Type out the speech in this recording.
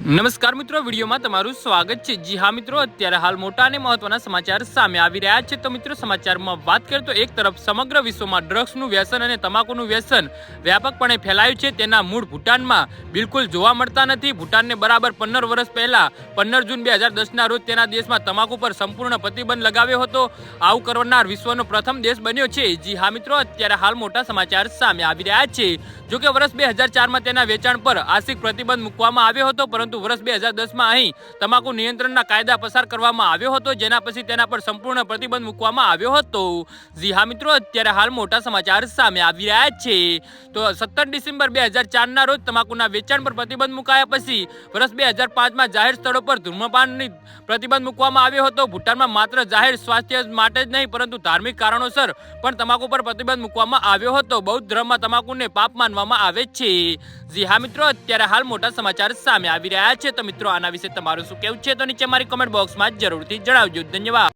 નમસ્કાર મિત્રો, વિડીયોમાં તમારું સ્વાગત છે। જી હા મિત્રો, અત્યારે હાલ મોટા અને મહત્વના સમાચાર સામે આવી રહ્યા છે। તો મિત્રો, સમાચારમાં વાત કરીએ તો એક તરફ સમગ્ર વિશ્વમાં ડ્રગ્સનું વ્યસન અને તમાકુનું વ્યસન વ્યાપકપણે ફેલાયું છે। તેના મૂળ ભૂટાનમાં બિલકુલ જોવા મળતા નથી। ભૂટાનને બરાબર 15 વર્ષ પહેલા 15 જૂન 2010ના રોજ તેના દેશમાં તમાકુ પર સંપૂર્ણ પ્રતિબંધ લગાવ્યો હતો। આવું કરનાર વિશ્વનો પ્રથમ દેશ બન્યો છે। જી હા મિત્રો, અત્યારે હાલ મોટા સમાચાર સામે આવી રહ્યા છે। જો કે વર્ષ 2004માં તેના વેચાણ પર આંશિક પ્રતિબંધ મૂકવામાં આવ્યો હતો, પરંતુ વર્ષ 2010માં અહીં તમાકુ નિયંત્રણના કાયદા પસાર કરવામાં આવ્યો હતો, જેના પછી તેના પર સંપૂર્ણ પ્રતિબંધ મૂકવામાં આવ્યો હતો। જી હા મિત્રો, અત્યારે હાલ મોટા સમાચાર સામે આવી રહ્યા છે। તો 17 ડિસેમ્બર 2004ના રોજ તમાકુના વેચાણ પર પ્રતિબંધ મુકાયા પછી વર્ષ 2005માં જાહેર સ્થળો પર ધૂમ્રપાનની પ્રતિબંધ મૂકવામાં આવ્યો હતો। ભૂટાનમાં માત્ર જાહેર સ્વાસ્થ્ય માટે જ નહીં, પરંતુ ધાર્મિક કારણોસર પણ તમાકુ પર પ્રતિબંધ મૂકવામાં આવ્યો હતો। બૌદ્ધ ધર્મમાં તમાકુને પાપ માનવામાં આવે છે। જી હા મિત્રો, અત્યારે હાલ મોટા સમાચાર સામે આવી રહ્યા છે। તો મિત્રો, આના વિશે તમારું શું કહેવું છે તો નીચે મારી કમેન્ટ બોક્સમાં જરૂરથી જણાવજો। ધન્યવાદ।